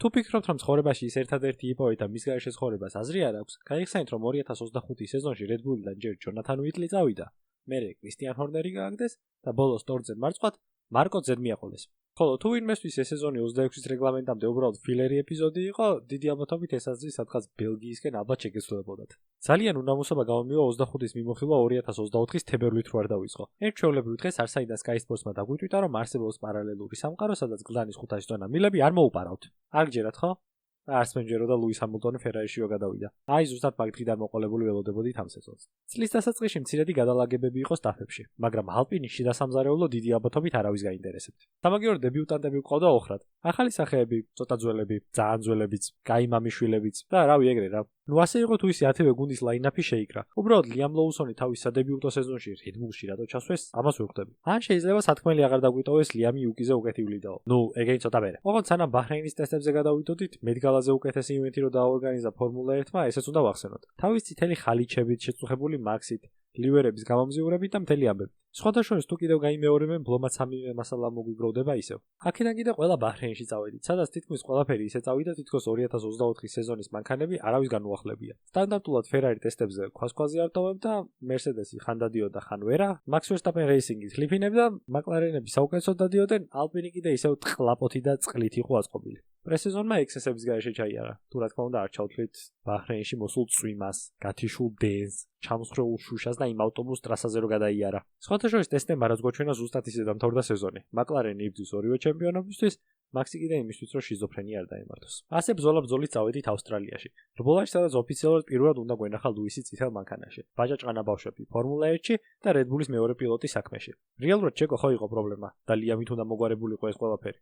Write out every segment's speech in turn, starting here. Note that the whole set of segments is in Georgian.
თუ ფიქრობთ, რომ ცხოვრებაში ის ერთადერთი იპოვეთ და მის გარეშე ცხოვრებას აზრი არ აქვს, გაიხსენეთ, რომ 2025 სეზონში Red Bull-დან ჯერ ჯონათან უიტლი წავიდა, მერე კრისტიან ჰორნერი გააგდეს და ბოლოს ტორზე მარწყვად მარკო ზედმიაყოლეს. ხოლო თუ ვინმესთვის ეს სეზონი 26-ის რეგლამენტამდე უბრალოდ ფილერი ეპიზოდი იყო, დიდი ალბათობით ეს აზრი სადღაც ბელგიისკენ ალბათ შეგეცვლებოდათ. ძალიან უნამუსობა გამომივა 25-ის მიმოხილვა 2024-ის თებერვლით რო არ დავიწყო. ერთ ჩვეულებრივ დღეს არსაიდან Sky Sports-მა დაგვიტვიტა, რომ არსებობს პარალელური სამყარო, სადაც გლანის 500 ტონა მილები არ მოუპარავთ. არ გჯერათ, ხო? არც მენჯერო და ლუის ჰამილტონი ფერარიშიო გადავიდა. აი ზუსტად მაგ დღიდან მოყოლებული ველოდებოდით ამ სეზონს. წლის დასაწყისში მცირედი გადალაგებები იყო სტაფებში, მაგრამ ალპინის შიდასამზარეულო დიდი ალბათობით არავის გაინტერესებთ. სამაგიერო დებიუტანტები ყავდა ოხრად. ახალი სახეები, ცოტა ძველები, ძალიან ძველებიც, კაი მამიშვილებიც და რავი ეგრე რა. ნუ ასე იყო თუ ისე 10-ვე გუნდის ლაინაპი შეიკრა. უბრალოდ ლიამ ლოუსონი თავის სადებიუტო სეზონში Red Bull-ში რატო ჩასვეს, ამას ვხვდები. ან შეიძლება სათქმელი აღარ დაგვიტოვეს ლიამი უკიზე უკეთივლიდაო. ნუ ეგენი ცოტა მერე. ოღონდ სანამ ბაჰრეინის ტესტებზე გადავიდოდით, მედგალაზე უკეთესი ივენთი რო დააორგანიზა ფორმულა 1-მა, ესეც უნდა ვახსენოთ. თავის წითელი ხალიჩებით შეწუხებული მაქსით, ლივერების გამომზიურებით და მთელი ამბებით. სხვადასხვა თუ კიდევ გაიმეორებენ ბლომად სამივე მასალა მოგვიგროვდება ისევ. აქედან კიდე ყველა ბაჰრეინში წავედით, სადაც თითქმის ყველაფერი ისე წავიდა, თითქოს 2024 სეზონის მანქანები არავის განუახლებია. სტანდარტულად Ferrari ტესტებზე ქვას-ქვაზე არტოვებ და Mercedes-ი ხან დადიოდა ხან ვერა, Max Verstappen Racing-ით ხლიფინებ და McLaren-ები საუკეთესოდ დადიოდნენ, Alpine კიდე ისევ ტყლაპოთი და წყლით იყო აწყობილი. პრესეზონმა ექსესების გარეშე ჩაიარა. თუ რა თქმა უნდა არ ჩავთვლით ბაჰრეინში მოსულ წვიმას, გათიშულ დენს, ჩამსხვრეულ შუშას და იმ ავტობუს ტრასაზე რო გადაიარა. სხვადასხვა ტესტებმა რაც გვაჩვენა ზუსტად ისე დამთავრდა სეზონი. McLaren-ი იბრძვის ორივე ჩემპიონობისთვის, Max-ი კიდე იმისთვის რომ შიზოფრენია არ დაემართოს. ასე ბრძოლა-ბრძოლით წავედით ავსტრალიაში. რბოლაში სადაც ოფიციალურად პირველად უნდა გვენახა ლუისი წითელ მანქანაში. ბაჯაჭყანა ბავშვები ფორმულა 1-ში და Red Bull-ის მეორე პილოტი საქმეში. რეალურად ჩეკო ხო იყო პრობლემა და ლიამით უნდა მოგვარებულიყო ეს ყველაფერი.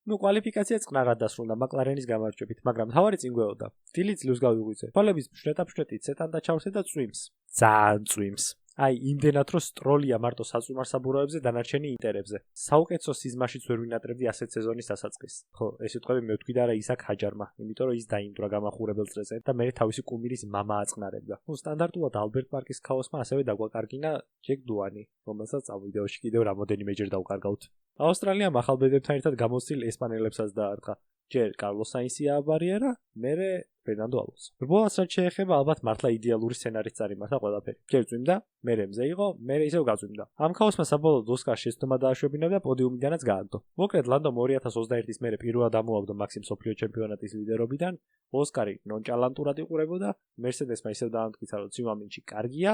ნუ კვალიფიკაცია წყნარად დასრულდა McLaren-ის გამარჯვებით, მაგრამ თავარი წინ გვეოდა. დილით ძლივს გავიღვიძე. თვალების ფშნეტა-ფშნეტით სეტან და ჩავსე და წვიმს. ძალიან წვიმს. აი, იმდენად რომ სტროლია მარტო საწვიმარ საბურავებზე დანარჩენი ინტერებზე. საუკეთესო სიზმაშიც ვერ ვინატრებდი ასეთ სეზონის დასაწყისს. ხო, ეს სიტყვები მე ვთქვი და არა ისაკ ჰაჯარმა, იმიტომ რომ ის დაიმდვრა გამახურებელ წრეზე და მე თავისი კუმირის მამა აწნარებდა. ნუ სტანდარტულად ალბერტ პარკის ქაოსმა ასევე დაგვაკარგინა ჯეკ დუანი, რომელსაც ამ ვიდეოში კიდევ რამოდენიმეჯერ დავკარგავთ. ავსტრალიამ ახალ ბედებთან ერთად გამოსცილ ესპანელებსაც დაარტყა. ჯერ კარლოს საინსი ააბარიერა, მერე ფერნანდო ალონსო. რბოლას რაც შეეხება, ალბათ მართლა იდეალური სცენარით წარიმართა ყველაფერი. ჯერ წვიმდა, მერე მზე იყო, მერე ისევ გაწვიმდა. ამ ქაოსმა საბოლოოდ ოსკარს შეცდომა დააშვებინა და პოდიუმიდანაც გააგდო. მოკლედ ლანდომ 2021-ის მერე პირველად ამოაგდო მაქსიმ სოფლიო ჩემპიონატის ლიდერობიდან, ოსკარი ნონჭალანტურად იყურებოდა, Mercedes-მა ისევ დაამტკიცა, რომ ცივამინში კარგია,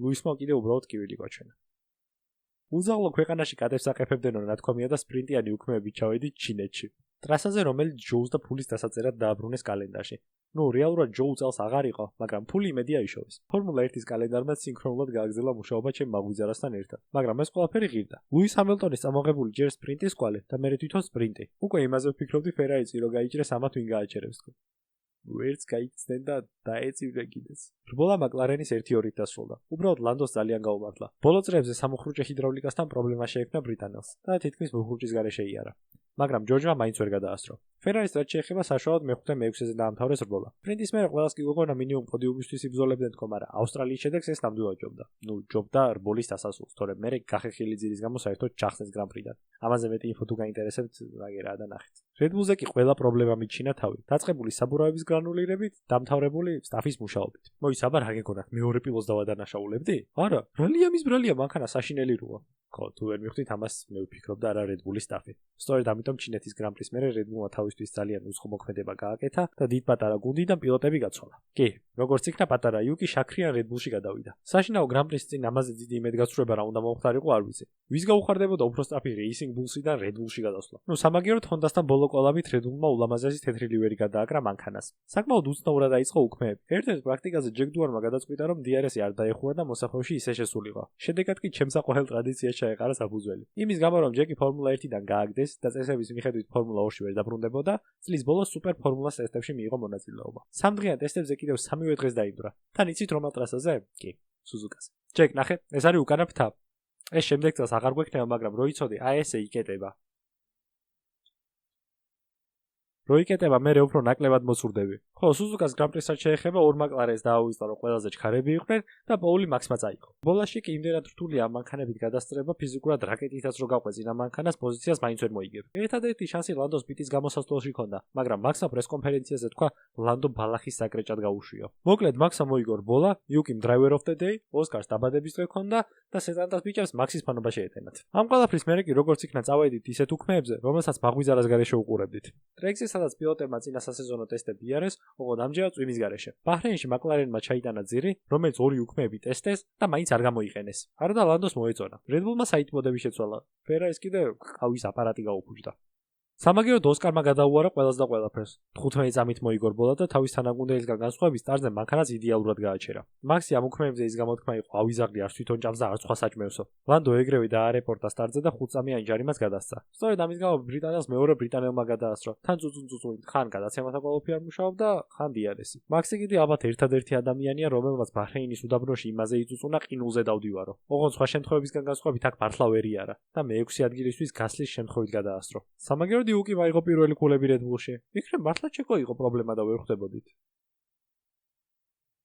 ლუისმა კიდე უბრალოდ კივილი გაჩვენა. უზაღლო ქვეყანაში კადებს აყეფებდენო ნათქვამია და სპრინტიანი უქმეებით ჩავედით ჩინეთში. ტრასაზე რომელიც ჯოუს და ფულის დასაწერად დააბრუნეს კალენდარში. ნუ რეალურად ჯოუ წელს აღარ იყო, მაგრამ ფული იმედი აიშოვეს. ფორმულა 1-ის კალენდარმა სინქრონულად გააგრძელა მუშაობა ჩემ მაგვიძარასთან ერთად, მაგრამ ეს ყველაფერი ღირდა. ლუის ჰამილტონის წამოღებული ჯერ სპრინტის კვალი და მერე თვითონ სპრინტი. უკვე იმაზე ვფიქრობდი Ferrari-ს რო გაიჭრეს ამათ ვინ გააჩერებს თქო. ვერც გაიცდნენ და დაეწივრე კიდეც. რბოლა McLaren-ის 1-2-ით დასრულდა. უბრალოდ ლანდოს ძალიან გაუმართლა. ბოლო წრეებზე სამუხრუჭე ჰიდრავლიკასთან პრობლემა შეექმნა ბრიტანელს და თითქმის მუხრუჭის გარეშე იარა. მაგრამ ჯორჯმა მაინც ვერ გადაასწრო. Ferrari-ს რაც შეეხება საშუალოდ მე-5-6-ზე დაამთავრეს რბოლა. სპრინტის მერე ყველას კი გოგონა მინიმუმ პოდიუმისთვის იბრძოლებდნენ თქო, მაგრამ ავსტრალიის შედეგს ეს ნამდვილად ჯობდა. ნუ ჯობდა რბოლის დასასრულს, თორემ მერე გახეხილი ძირის გამო საერთოდ ჩახსნეს გრან-პრიდან. ამაზე მეტი ინფო თუ გაინტერესებთ, მაგერაა და ნახეთ. Red Bull-ზე კი ყველა პრობლემა მიჩინა თავი. დაწყებული საბურავების გრანულირებით, დამთავრებული სტაფის მუშაობით. მოიცაბარ რა გეკონათ, მეორე პილოტს დავადანაშაულებდი? არა, ბრალია მანქანა საშინელი როა. ხო, თუ ვერ მივხვდით ამას, მე ვფიქრობ და არა Red Bull-ის სტაფი. სწორედ ამიტომ ჩინეთის გრან-პრის მერე Red Bull-მა თავისთვის ძალიან უცხო მოქმედება გააკეთა და დიდ პატარა გუნდიდან პილოტები გაცვალა. კი, როგორც იქნა პატარა იუკი შაქრიან Red Bull-ში გადავიდა. საშინაო გრან-პრის წინ ამაზე დიდი იმედგაცრუება რა უნდა მოხდარიყო არ ვიცი. ვის გაუხარდებოდა უფრო სწრაფი Racing Bulls-დან Red Bull-ში გადასვლა. ნუ სამაგიეროდ Honda-სთან ბოლო კოლაბით Red Bull-მა ულამაზესი თეთრი ლივერი გადააკრა მანქანას. საკმაოდ უცნაურად დაიწყო უქმეები. ერთ-ერთ პრაქტიკაზე ჯეკ დუარმა გადაწყვიტა, რომ DRS-ი არ დაეხურა და მოსახვევში ისე შესულიყო. შედეგად კი ჩემსაყოჰელ ტრადიციას ჩაეყარა საფუძველი. იმის გამო რომ ჯეკი ფორმულა 1-დან გააგდეს და წესების მიხედვით ფორმულა 2-ში ვერ დაბრუნდებოდა, წლის ბოლოს სუპერ ფორმულას ტესტებში მიიღო მონაწილეობა. სამდღიან ტესტებზე კიდევ 3-ვე დღეს დაიბრა. თან იცით რომ ტრასაზე? კი, სუზუკაზე. ჯეკ, ნახე, ეს არის უკანა ფთა. ეს შემდეგ წელს აღარ გვექნება, მაგრამ რო იცოდი, აი ესე იკეტება. რო იკეტება, მე უფრო ნაკლებად მოსურდები. ხო, სუზუკას გრან-პრის რაც შეეხება, ორ მაკლარენს დააუვიზდა, რომ ყველაზე ჩქარები იყვნენ და პოული მაქსმა წაიღო. ბოლაში კი იმდენად რთულია ამ მანქანებით გადასწრება, ფიზიკურად რაკეტითაც რო გაყვეწინა მანქანას, პოზიციას მაინც ვერ მოიგებ. ერთადერთი შანსი ლანდოს პიტის გამოსასვლელში ჰქონდა, მაგრამ მაქსმა პრეს-კონფერენციაზე თქვა, ლანდო ბალახის საკრეჭად გაუშვიო. მოკლედ, მაქსმა მოიგო რბოლა, იუკიმ driver of the day, ოსკარს დაბადების დღე ჰქონდა და სეტანტას ბიჭებს მაქსის ფანობა შეეტენათ. ამ ყველაფრის მერე კი როგორც იქნა წავედით ისეთ უქმეებზე, რომელსაც მაღვიძარას გარეშე უყურებდით. ტრეკზე სადაც პილოტებმა წინა სასეზონო ტესტები იარეს, ოღონდ ამჯერად წვიმის გარეშე. ბაჰრეინში მაკლარენმა ჩაიტანა ძირი, რომელიც ორი უქმეები ტესტეს და მაინც არ გამოიყენეს. არადა ლანდოს მოეწონა. რედბულმა საიტმოდები შეცვალა. ფერარის კიდე ყავის აპარატი გაუფუჭდა. სამაგიეროდ ოსკარმა გადაუარა ყველას და ყველაფერს. 15 წამით მოიგო რბოლა და თავის თანაგუნდელისგან განსხვავებით სტარტზე მანქანას იდეალურად გააჩერა. მაქსი ამ უქმეებზე ის გამოთქმა იყო, ავიზაღდი არც თვითონ ჭამს და არც სხვა საჭმელსო. ლანდო ეგრევე დაარეპორტა სტარტზე და 5 წამიანი ჯარიმაც გადასცა. სწორედ ამის გამო ბრიტანელს მეორე ბრიტანელმა გადაასწრო. თან წუწუნ ხან გადაცემათა კოლოფი არ მუშაობდა, ხან დიარესი. მაქსი კიდე ალბათ ერთადერთი ადამიანია, რომელმაც ბაჰრეინის უდაბნოში იმაზე იწუწუნა ყინულზე დავდივარო. ოღონდ სხვა შემთხვევებისგან განსხვავებით აქ მართლა ვერ იარა და მე-6 ადგილისთვის გასლის შემთხვევით გადაასწრო. სამაგიეროდ იუკი მაიღო პირველი ქულები რედბულში. ვიქნებ მართლა ჩეკო იყო პრობლემა და ვერ ხვდებოდით.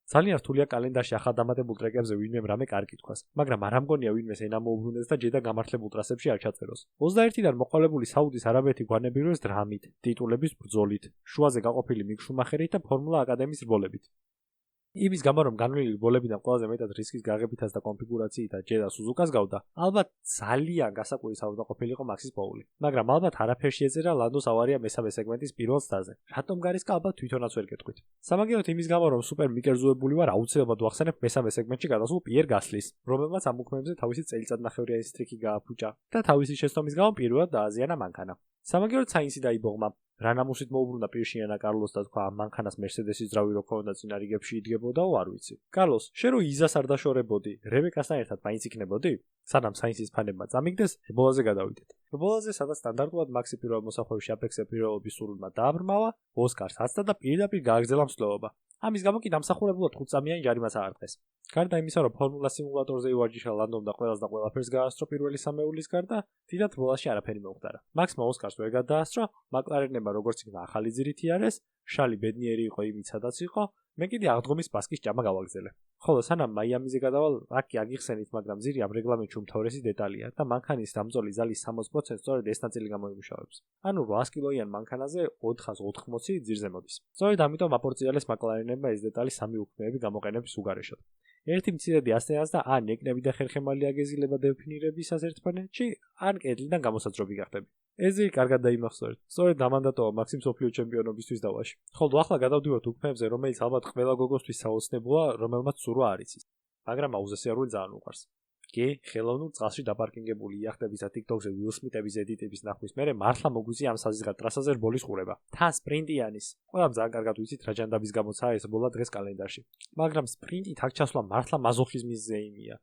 ძალიან რთულია კალენდარში ახალ დამატებულ ტრეკებზე ვინმემ რამე კარგი თქვას, მაგრამ არ ამგონია ვინმეს ენა მოუბრუნდეს და ჯედა გამართლებულ ტრასებში არ ჩაწეროს. 21-დან მოყოლებული საუდის არაბეთი გვანებიროს დრამით, ტიტულების ბრძოლით, შუაზე გაყოფილი მიკ შუმახერით და ფორმულა აკადემიის რბოლებით. იმის გამო რომ განვლილი რბოლებიდან ყველაზე მეტად რისკის გაღებითაც და კონფიგურაციითაც ჯედა სუზუკას გავდა, ალბათ ძალიან გასაკვირისავდა ყოფილიყო მაქსის პოული. მაგრამ ალბათ არაფერში ეწერა ლანდოს ავარია მესამე სეგმენტის პირველ სტაზე. რატომ გარისკა ალბათ თვითონაც ვერ გეტყვით. სამაგიეროდ იმის გამო რომ სუპერ მიკერზუებული ვარ, აუცილებლად ვახსენებ მესამე სეგმენტში გადასულ პიერ გასლის, რომელმაც ამ უქმეებზე თავისი წელიწადნახევრიანი სტრიქი გააფუჭა და თავისი შეცდომის გამო პირველად დააზიანა მანქანა. სამაგიეროდ საინსი დაიბოღმა. რანამუსით მოუბრუნდა პირში ანა კარლოს და თქვა ამ მანქანას მერსედესის ძრავი რო ქონდა წინა რიგებში იდგებოდაო, არ ვიცი. კარლოს, შენ რო იზას არ დაშორებოდი, რებეკასთან ერთად მაინც იქნებოდი? სანამ საინსის ფანებმა წამიგდეს, რბოლაზე გადავიდეთ. რბოლაზე სადაც სტანდარტულად მაქსი პირველ მოსახვევში აფექსე პირველობის სურვილმა დააბრმავა, ოსკარს აცდა და პირდაპირ გააგრძელა მსვლელობა. ამის გამო კი დამსახურებულად 5 წამიანი ჯარიმაც აარტყეს. გარდა იმისა, რომ ფორმულა სიმულატორზე ივარჯიშა ლანდომ და ყველას და ყველაფერს გაასწრო პირველი სამეულის გარდა, დიდად რბოლაში არაფერი მოუხდარა. მაქსმა ოსკარს ვერ გადაასწრო, მაკლარენებმა როგორც იქნა ახალი ძირით იარეს, შალი ბედნიერი იყო იმით, სადაც იყო, მე კიდე აღდგომის პასკის ჭამა გავაგზელე. ხოლო სანამ მაიამიზე გადავალ, აქ კი აგიხსენით, მაგრამ ძირი ამ რეგლამენტში უმთავრესი დეტალია და მანქანის დამწოლი ზალის 60% სწორედ ეს ნაწილი გამოიმუშავებს. ანუ 800 კილოიან მანქანაზე 480 ძირზე მოდის. სწორედ ამიტომ აპორწიალეს მაკლარენებმა ეს დეტალი სამი უქმეები გამოყენების უგარეშოდ. ერთი მცირედი ასწრებას და ან ეკნები და ხერხემალი აგეზილება დეფინირებისას ერთმანეთში, ან კედლიდან გამოსაძრობი გახდები. ეს ძირი კარგად დაიმახსოვრეთ. სწორედ დამანდატოვა მაქსიმ სოფლიო ჩემპიონობისთვის დავაში. ხოლო ახლა გადავდივართ უქმეებზე, რომელიც ალბათ ყველა გოგოსთვის საოცნებოა, რომელმაც სურვა არ იცის. მაგრამ აუზესიარული ძალიან უყვარს. კი, ხელოვნურ წყალში დაპარკინგებული იახტების და TikTok-ზე Will Smith-ების ედიტების ნახვის მერე მართლა მოგვიწია ამ საზღვრად ტრასაზე რბოლის ყურება. თან სპრინტიანის. ყველამ ძალიან კარგად ვიცით რა ჯანდაბის გამოცაა ეს რბოლა დღეს კალენდარში. მაგრამ სპრინტით აქ ჩასვლა მართლა მაზოხიზმის ზეიმია.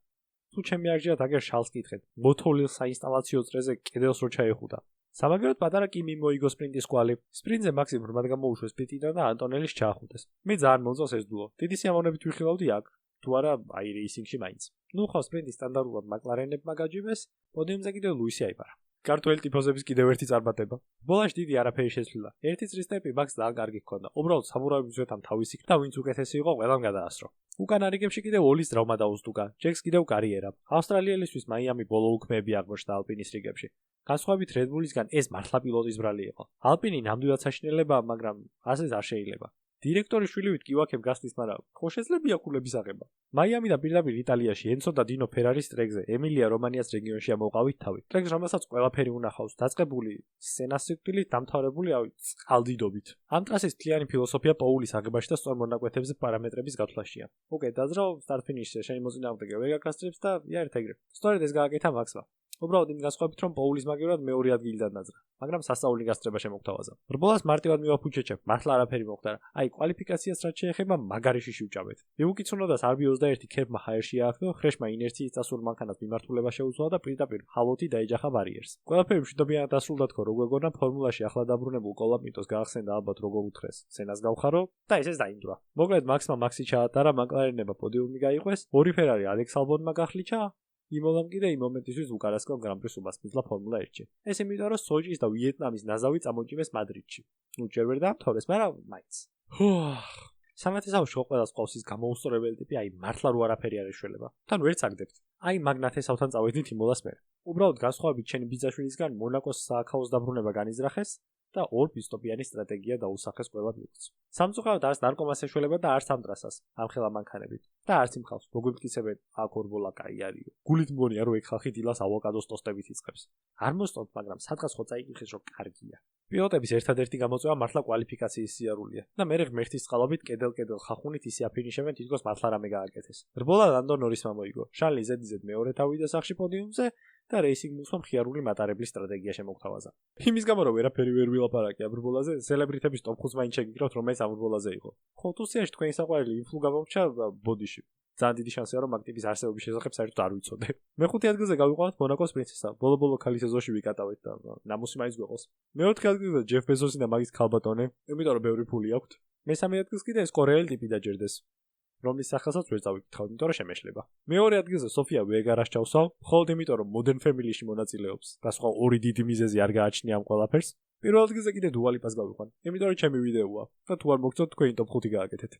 თუ ჩემი არჯერად აგერ შალს კითხეთ, მოთოლილის საინსტალაციო წრეზე კედელს რო ჩაეხუტა. სამაგიეროდ პატარა კიმი მოიგო სპრინტის კვალი. სპრინტზე მაქსიმ რბად გამოუშვეს პიტიდან და ანტონელის ჩაახუტეს. მე ძალიან მომწონს ეს დულო. დიდი სიამოვნებით ვიხილავდი აქ. თუ არა, აი რეისინგში მაინც. ნუ ხო სპრინტის სტანდარტულად მაკლარენებმა გაჯიბეს, პოდიუმზე კიდევ ლუისი აიბარა. ქართველი ტიფოზების კიდევ ერთი წარმატება. ბოლაში დიდი არაფერი შეცვლილა. ერთი წრის ტემპი მაქს ძალიან კარგი ჰქონდა. უბრალოდ სამურავების ძვეთამ თავისი და ვინც უკეთესი იყო, ყველამ გადაასწრო. უკანა რიგებში კიდევ ოლის დრავმა დაუსტუკა. ჯეკს კიდევ კარიერა. ავსტრალიელისთვის მაიამი ბოლო უქმეები აღმოჩნდა ალპინის რიგებში. განსხვავებით Red Bull-ისგან ეს მართლა პილოტის ბრალი იყო. ალპინი ნამდვილად საშინელებაა, მაგრამ ასეც არ შეიძლება. დირექტორის შვილივით კი ვაქებ გასტის, მაგრამ ხო შეძლებია ქულების აღება. მაიამი და პირდაპირ იტალიაში ენცო და დინო ფერარის ტრეკზე ემილია რომანიას რეგიონში ამოყავით თავი. ტრეკს, რომელსაც ყველაფერი უნახავს, დაწყებული სცენას სიკვდილით დამთავრებული წყალდიდობით. ამ ტრასის მთლიანი ფილოსოფია პოულის აღებაში და სწორ მონაკვეთებზე პარამეტრების გათვლაშია. უკეთ დაძრავ, სტარტ-ფინიშზე შენი მოწინააღმდეგე ვერ გაკასტრებს და იარეთ ეგრე. სწორედ ეს გააკეთა მაქსმა. უბრალოდ იმ განსხვავებით, რომ პოულის მაგივრად მეორე ადგილიდან დაძრა, მაგრამ სასწაული გასწრება შემოგთავაზა. რბოლას მარტივად მივაფუჩეჩებ, მართლა არაფერი მოხდა. აი, კვალიფიკაციას რაც შეეხება, მაგარი შიში ვჭამეთ. მიუკიცუნოდას RB21 ქერფმა ჰაერში აახო, ხრეშმა ინერციის წასულ მანქანას მიმართულება შეუცვალა და პირდაპირ ჰალოთი დაეჯახა ბარიერს. ყველაფერი მშვიდობიანად დასრულდა თქო, რო გვეგონა ფორმულაში ახლა დაბრუნებულ კოლაპნიტოს გაახსენდა ალბათ როგორ უთხრეს. სცენას გავხარო და ესეც დაინდრა. მოკლედ მაქსმა მაქსი ჩაატარა, მაკლარენებმა პოდიუმი გაიყვეს, ორი ფერარი ალექს ალბონმა გახლიჩა. იმოლამ კიდე იმ მომენტისთვის უკარასკელ გრან-პრის უბასპილდა ფორმულა 1-ში. ეს იმიტომ რომ სოჭის და ვიეტნამის ნაზავი წამოჭიმეს მადრიდში. ნუ ჯერ ვერ დაამთავრეს, მაგრამ მაინც. სამათესავში ყველას ყავს ის გამოუსწორებელი ტიპი, აი მართლა რო არაფერი არ ეშველება. თან ვერ წაგდებთ. აი მაგნათესავთან წავედით იმოლას მე. უბრალოდ განსხვავებით ჩემი ბიძაშვილისგან მონაკოს სააქაოს დაბრუნება განიზრახეს და ორ პისტოპიანი სტრატეგია დაუსახეს ყველა პირს. სამწუხაროდ არც ნარკომას ეშველება და არც ამტრასას, ამ ხელა მანქანებით. და არც იმ ხალხს, მოგვიმტკიცებენ, აქ ორბოლა კაი არისო. გულით მგონია რომ ეგ ხალხი დილას ავოკადოს ტოსტებით იწყებს. არ მოსწონთ, მაგრამ სადღაც ხო წაიკითხეს რომ კარგია. პილოტების ერთადერთი გამოწვევა მართლა კვალიფიკაციის სიარულია და მე ღმერთის წყალობით კედელ-კედელ ხახუნით ისე აფინიშებენ, თითქოს მართლა რამე გააკეთეს. რბოლა ლანდო ნორისმა მოიგო. შარლი ზედიზედ მეორე თავი და სახში პოდიუმზე და რეისინგ მუსმა მხიარული მატარებლის სტრატეგია შემოგთავაზა. იმის გამო რომ ვერაფერი ვერ ვილაპარაკია ბრბოლაზე, სელებრიტების ტოპ 5-ს მაინც შეგიკროთ, რომელიც ამ ბრბოლაზე იყო. ხო თუსიაში თქვენი საყვარელი ინფლუ გამომრჩა ბოდიში. ძალიან დიდი შანსია რომ აქ ტიპის არსებობის შესახებ საერთოდ არ ვიცოდე. მეხუთე ადგილზე გავიყვანოთ მონაკოს პრინცესა. ბოლო-ბოლო ქალის ეზოში ვიკატავეთ და ნამუსი მაინც გვეყოს. მეოთხე ადგილზე ჯეფ ბეზოსი და მაგის ქალბატონი, იმიტომ რომ ბევრი ფული აქვთ. მესამე ადგილს კიდე ეს კორეელი ტიპი დაჯერდეს. რომლის სახელსაც ვერ წავიკითხავ, იმიტომ რომ შემეშლება. მეორე ადგილზე სოფია ვეგარას ჩავსავ, მხოლოდ იმიტომ რომ Modern Family-ში მონაწილეობს და სხვა ორი დიდი მიზეზი არ გააჩნია ამ ყველაფერს. პირველ ადგილზე კიდე დუალიპას გავიყვან, იმიტომ რომ ჩემი ვიდეოა და თუ არ მოგწონთ თქვენი top 5 გააკეთეთ.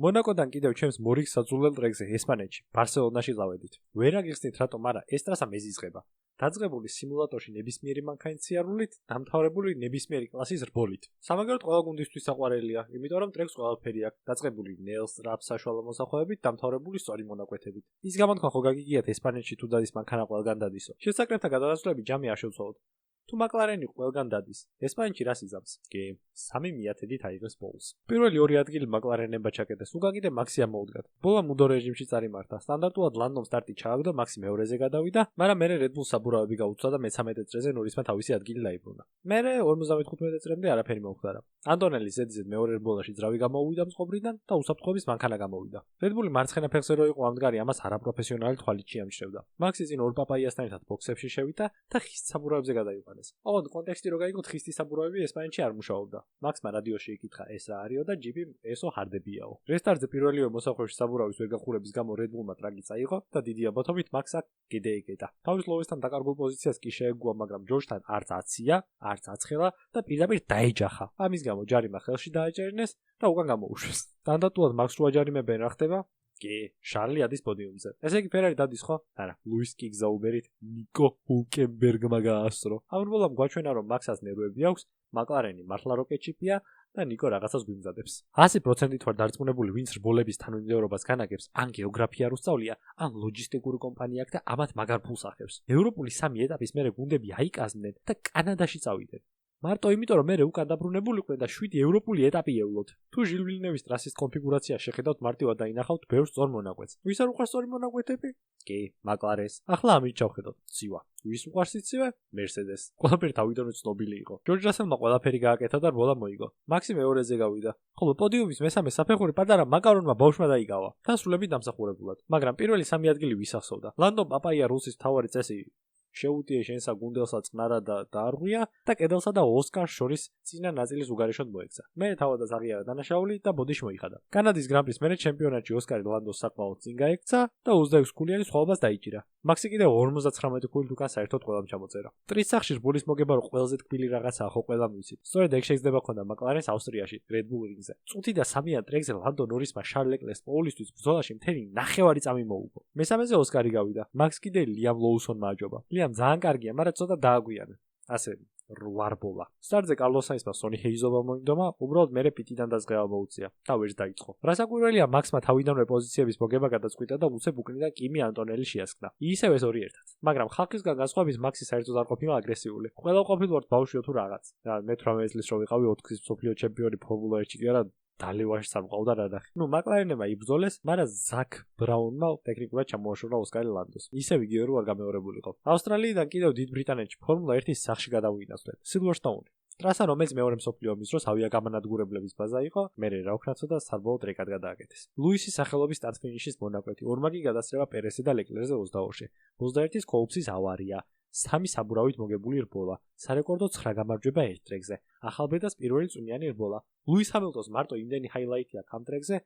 მონაკოდან კიდევ ჩემს მორიგ საძულელ ტრეკზე ესპანეთში, ბარსელონაში წავედით. ვერ აგიხსნით რატომ, არა, ეს ტრასა მეზიზღება. დაძღებული სიმულატორში ნებისმიერი მანქანის სიარულით, დამთავრებული ნებისმიერი კლასის რბოლით. სამაგეროდ ყველა გუნდისთვის საყვარელია, იმიტომ რომ ტრეკს ყველაფერი აქვს, დაწყებული ნელს, ტრაპს საშუალო მოსახვეებით, დამთავრებული სწორი მონაკვეთებით. ის გამოთქვა ხო გაგიგიათ ესპანეთში თუ დადის მანქანა ყველგან დადისო. შესაკრებთა გადადასვლები ჯამი არ შევცვალოთ. თუ მაკლარენი ყველგან დადის, ესპანეთში რას იზამს? კი, 3/10-ით აიღეს ბოლს. პირველი ორი ადგილი მაკლარენებმა ჩაკეტეს, უკან კიდე მაქსი ამოუდგათ. ბოლა მუდო რეჟიმში წარიმართა. სტანდარტულად ლანდომ სტარტი ჩააგდო, მაქსი მეორეზე გადავიდა, მაგრამ მერე Red Bull საბურავები გაუწვა და მე-13 წრეზე ნორისმა თავისი ადგილი დაიბრუნა. მერე 55 წრემდე არაფერი მომხდარა. ანტონელი ზედიზედ მეორე რბოლაში ძრავი გამოუვიდა მწყობრიდან და უსაფრთხოების მანქანა გამოვიდა. Red Bull-ი მარცხენა ფეხზე რო იყო ამდგარი, ამას არაპროფესიონალი თვალით შეამჩნევდა. მაქსი წინ ორ პაპაიასთან ერთად ბოქსებში შევიდა და ხის საბურავებზე გადაიყვანეს. ოღონდ კონტექსტი რო გაიგოთ, ხისტის საბურავები ესპანეთში არ მუშაობდა. მაქსმა რადიოში იკითხა ეს რა არისო და ჯიპი ესო ჰარდებიაო. რესტარტზე პირველივე მოსახვევში საბურავის ვერ გახურების გამო Red Bull-მა ტრაგი წაიღო და დიდი აბათობით მაქსს გედეეკეტა. თავის ლოვესთან დაკარგულ პოზიციას კი შეეგუა, მაგრამ ჯორჯთან არც აცია, არც აცხელა და პირდაპირ დაეჯახა. ამის გამო ჯარიმა ხელში დაეჭერინეს და უკან გამოუშვეს. სტანდარტულად მაქსს რო აჯარიმებენ რა ხდება? კი, შარლი ადის პოდიუმზე. ესე იგი ფერარი დადის ხო? არა, ლუის კი გზაუბერით ნიკო ჰულკენბერგმა გაასწრო. ამ რბოლამ გვაჩვენა რომ მაქსას ნერვები აქვს, მაკლარენი მართლა როკეტშიპია და ნიკო რაღაცას გვიმზადებს. 100%-ით ვარ დარწმუნებული, ვინც რბოლების თანმიმდევრობას განაგებს, ან გეოგრაფია რო სწავლია, ან ლოჯისტიკური კომპანია აქვს და ამათ მაგარ ფულს ახევს. ევროპული 3 ეტაპის მერე გუნდები აიკაზნენ და კანადაში წავიდნენ. მარტო იმიტომ რომ მე უკან დაბრუნებულიყვნენ და 7 ევროპული ეტაპი ევლოთ. თუ ჟილ ვილნევის ტრასის კონფიგურაცია შეხედავთ, მარტივად დაინახავთ ბევრ სწორ მონაკვეთს. ვის არ უყვარს სწორი მონაკვეთები? კი, მაკლარენს. ახლა ამით ჩავხედოთ. ცივა. ვის უყვარს იცივე? მერსედეს. ყველაფერი თავიდანვე ცნობილი იყო. ჯორჯ რასელმა ყველაფერი გააკეთა და რბოლა მოიგო. მაქსი მეორეზე გავიდა. ხოლო პოდიუმის მესამე საფეხური პატარა მაკარონმა ბავშვმა დაიკავა. დასრულებით დამსახურებულად. მაგრამ პირველი 3 ადგილი ვისახსოვდა. ლანდო პაპაია რუსის მთავარი წესი შეუტიე შენსა გუნდელსა წყნარა და დაარღვია და კედელსა და ოსკარს შორის წინა ნაწილის უგარეშოდ მოექცა. მე თავადაც აღიარა დანაშაული და ბოდიში მოიხადა. კანადის გრან-პრის მერე ჩემპიონატში ოსკარი ლანდოს საკმაოდ წინ გაექცა და 26 ქულიანი სხვაობას დაიჭირა. მაქსი კიდე 59 ქულით უკან საერთოდ ყველამ ჩამოწერა. ტრის სახში რბოლის მოგება რომ ყველაზე თბილი რაღაცაა ხო ყველამ ვიცით. სწორედ ეგ შეიძლება ქონდა მაკლარენს ავსტრიაში Red Bull რინგზე. წუთი და 3-იან ტრეკზე ლანდო ნორისმა შარლ ლეკლერს პოლისთვის ბრძოლაში მთელი 9 წამი მოუგო. მესამეზე ოსკარი გავიდა. მაქს კიდე ლიამ ლოუსონმა აჯობა. ლიამ ძალიან კარგია, მაგრამ ცოტა დააგვიანა. ასე რბოლა. სტარტზე კარლოს საინცმა სონი ჰეიზობა მოინდომა, უბრალოდ მერე პიტიდან დაზღევა მოუწია და ვერ დაიწყო. რასაკვირველია, მაქსმა თავიდანვე პოზიციების მოგება გადაწყვიტა და უცებ უკნიდან კიმი ანტონელი შეასკნა. ისევ ეს ორი ერთად. მაგრამ ხალხისგან განსხვავებით მაქსი საერთოდ არ ყოფილა აგრესიული. ყველა ყოფილვართ ბავშვიო თუ რაღაც. და მე 18 წლის რო ვიყავი 4-ის მსოფლიო ჩემპიონი ფორმულა 1-ში კი არა დალევაში სამყავდა რა ნახე. მაკლარენმა იბრძოლეს, მაგრამ ზაკ ბრაუნმა ტექნიკურად ჩამოაშორა ოსკარი ლანდოს. ისევ იგივე რო არ გამეორებულიყო. ავსტრალიიდან კიდევ დიდ ბრიტანეთში ფორმულა 1-ის სახში გადავინაცვლეთ. სილვერსტოუნი. ტრასა რომელიც მეორე მსოფლიო ომის დროს ავიაგამანადგურებლების ბაზა იყო, მერე რა ვქრაცო და საბოლოოდ ტრეკად გადააკეთეს. ლუისის სახელობის სტარტ-ფინიშის მონაკვეთი, ორმაგი გადასწრება პერესზე და ლეკლერზე 22-ში. 21-ის კოუპსის ავარია. 3 საბურავით მოგებული რბოლა. სარეკორდო 9 გამარჯვება ერთ ტრეკზე. ახალბედას პირველი წვნიანი რბოლა. ლუის ჰამილტონს მარტო იმდენი ჰაილაითი აქვს ამ ტრეკზე,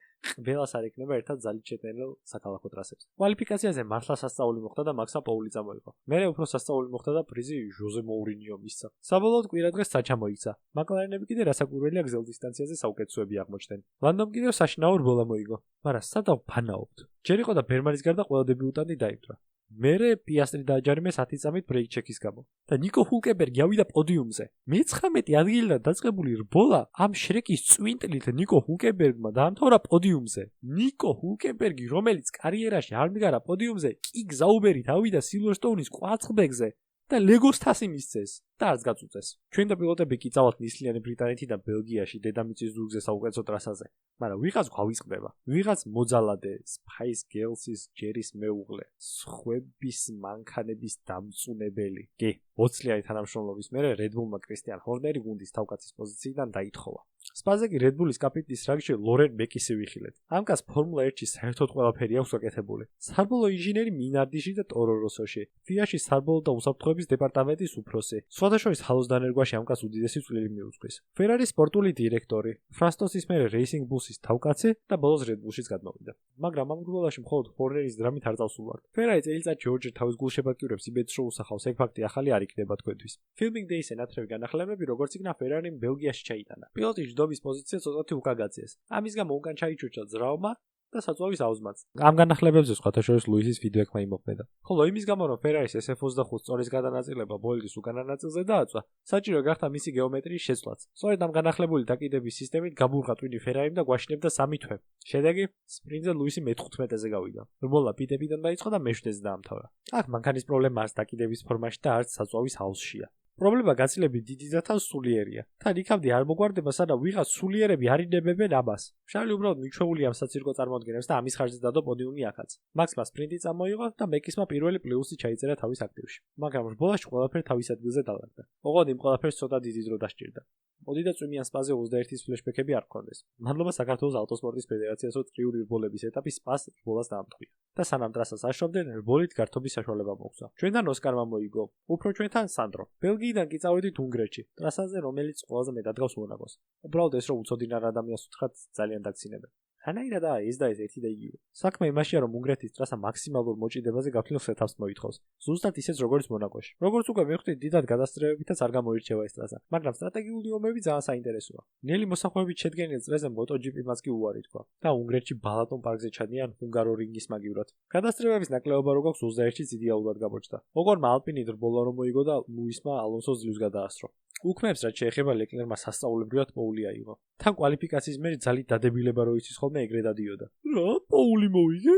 ყველას არ ექნება ერთად ძალით შეტანილ საქალაქო ტრასებზე. კვალიფიკაციაზე მართლა სასწაული მოხდა და მაქსა პოული წამოიღო. მერე უფრო სასწაული მოხდა და პრიზი ჟოზე მოურინიო მისცა. საბოლოოდ კვირა დღეს საჩამოიქცა. მაკლარენები კიდე რასაკვირველია გზელ დისტანციაზე საუკეთესოები აღმოჩნდნენ. ლანდომ კიდევ საშინაო რბოლა მოიგო, მაგრამ სადავ ფანაობთ. ჯერ იყო და ბერმანის გარდა ყველა დებიუტანტი დაიბრძვა. მერე პიასტრი დააჯარიმე 10 წამით ბრეიქ ჩეკის გამო და ნიკო ჰულკენბერგი ავიდა პოდიუმზე. მე-19 ადგილიდან დაწყებული რბოლა ამ შრეკის წვინტლით ნიკო ჰულკენბერგმა დაამთავრა პოდიუმზე. ნიკო ჰულკენბერგი, რომელიც კარიერაში არ მდგარა პოდიუმზე, კიკ ზაუბერით ავიდა სილვერსტოუნის კვარცხლბეკზე და ლეგოს თასი მისცეს და არც გაწუწეს. ჩვენ და პილოტები კი წავალთ ნისლიანი ბრიტანეთიდან ბელგიაში დედამიწის ზურგზე საუკეთესო ტრასაზე, მაგრამ ვიღაც გვავიწყდება. ვიღაც მოძალადე, Spice Girls-ის ჯერის მეუღლე, სხვების მანქანების დამწუნებელი. კი, 20-წლიანი თანამშრომლობის მერე Red Bull-მა კრისტიან ჰორნერი გუნდის თავკაცის პოზიციიდან დაითხოვა. სპაზე კი Red Bull-ის კაპიტნის რანგში ლორენ მეკისი ვიხილეთ. ამ კაც ფორმულა 1-ში საერთოდ ყველაფერი აქვს გაკეთებული. საბოლოო ინჟინერი მინარდიში და ტორო როსოში, FIA-ში საბოლოო და უსაფრთხოების დეპარტამენტის უფროსი. სხვადასხვა ჰალოს დანერგვაში ამ კაც უდიდესი წვლილი მიუძღვის. Ferrari-ის სპორტული დირექტორი, ფრასტოსის მერე Racing Bulls-ის თავკაცი და ბოლოს Red Bull-შიც გადმოვიდა. მაგრამ ამ რბოლაში მხოლოდ ჰორნერის დრამით არ წავსულვართ. Ferrari წელიწადში ორჯერ თავის გულშებატკივრებს იბედს რო უსახავს, ეგ ფაქტი ახალი არ იქნება თქვენთვის. Filming Days-ზე ნათრევი განახლებები როგორც იქნა Ferrari-მ ბელგიაში ჩაიტანა. პილოტის ჯდომის პოზიცია ცოტათი უკაგაციეს. ამის გამო უკან ჩაიჩურჩა ძრავმა და საწვავის აუზმაც. ამ განახლებებზე სხვათა შორის ლუისის ფიდბექმა იმოქმედა. ხოლო იმის გამო რომ Ferrari-ს SF25 სწორის გადანაწილება ბოლდის უკანა ნაწილზე დააწვა, საჭირო გახდა მისი გეომეტრიის შეცვლაც. სწორედ ამ განახლებული დაკიდების სისტემით გაბურღა ტვინი Ferrari-მ და გვაშინებდა 3 თვე. შედეგი სპრინტზე ლუისი მე-15-ზე გავიდა. რბოლა პიტებიდან დაიწყო და მე-7-ზე დაამთავრა. აქ მანქანის პრობლემა არც დაკიდების ფორმაში და არც საწვავის აუზშია. პრობლემა გაცილებით დიდი და თან სულიერია. თან იქამდე არ მოგვარდება, სადაც ვიღაც სულიერები არ ინებებენ ამას. შარლი უბრალოდ მიჩვეული ამ საცირკო წარმოადგენებს და ამის ხარჯზე დადო პოდიუმი ახაც. მაქსმა სპრინტი წამოიღო და მეკისმა პირველი პლუსი ჩაიწერა თავის აქტივში. მაგრამ რბოლაში ყველაფერი თავის ადგილზე დავარდა. ოღონდ იმ ყველაფერს ცოტა დიდი დრო დასჭირდა. მოდი და წვიმიან სპაზე 21-ის ფლეშბექები არ გქონდეს. მადლობა საქართველოს ავტოსპორტის ფედერაციასო წრიული რბოლების ეტაპის სპას რბოლას დაამტყვია. და სანამ ტრასას აშრობდნენ, რბოლით გართობის საშუალება მოგვცა. ჩვენთან ოსკარმა მოიგო, უფრო ჩვენთან სანდრო. ბელგიიდან კი წავედით უნგრეთში, ტრასაზე, რომელიც ყველაზე მეტად გავს მონაკოს. უბრალოდ ეს რომ უცოდინარ ადამიანს უთხრათ ძალიან დაგცინებენ. რანაირადაა ეს და ეს ერთი და იგივე. საქმე იმაშია, რომ უნგრეთის ტრასა მაქსიმალურ მოჭიდებაზე გაფრთხილ სეტაპს მოითხოვს. ზუსტად ისეც როგორც მონაკოში. როგორც უკვე მივხვდით, დიდად გადასწრებებითაც არ გამოირჩევა ეს ტრასა, მაგრამ სტრატეგიული ომები ძალიან საინტერესოა. ნელი მოსახვეებით შედგენილ წრეზე MotoGP-მაც კი უარი თქვა და უნგრეთში ბალატონ პარკზე ჩადიან ჰუნგარორინგის მაგივრად. გადასწრებების ნაკლებობა რო გვაქვს 21-ში იდეალურად გამოჩნდა. ოღონდ ალპინი რბოლა რომ მოიგო და ლუისმა ალონსოს ძლივს გადაასწრო. უქმებს რაც შეეხება ლეკლერმა სასწაულებრივად პოული აიღო. თან კვალიფიკაციის მერე ძალით დადებილება რო იცის ხოლმე ეგრე დადიოდა. რა, პოული მოიგე?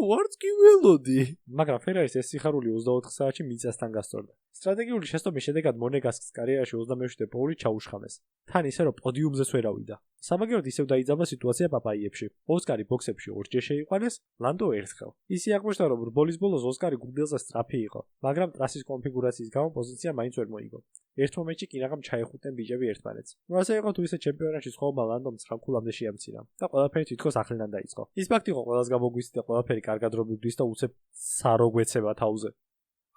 ვარც კი ველოდი. მაგრამ Ferrari-ს ეს სიხარული 24 საათში მიწასთან გასწორდა. სტრატეგიული შეცდომის შედეგად მონეგასკს კარიერაში 27 პოული ჩაუშხამეს. თან ისე რომ პოდიუმზეც ვერ ავიდა. სამაგიეროდ ისევ დაიძაბა სიტუაცია პაპაიებში. ოსკარი ბოქსებში ორჯერ შეიყვანეს, ლანდო ერთხელ. ისე აღმოჩნდა რომ რბოლის ბოლოს ოსკარი გუნდელზე სწრაფი იყო, მაგრამ ტრასის კონფიგურაციის გამო პოზიცია მაინც ვერ მოიგო. ერთ მომენტში კი რაღამ ჩაეხუტნენ ბიჭები ერთმანეთს. რო ასე იყო თუ ისე ჩემპიონატში ცხოვრება ლანდომ 9 ქულამდე შეამცირა და ყველაფერი თითქოს ახლიდან დაიწყო. ის ფაქტი იყო ყველას გამოგვიცდა და ყველაფერი კარგად რო მივდის და უცებ სარო გვეცება თავზე.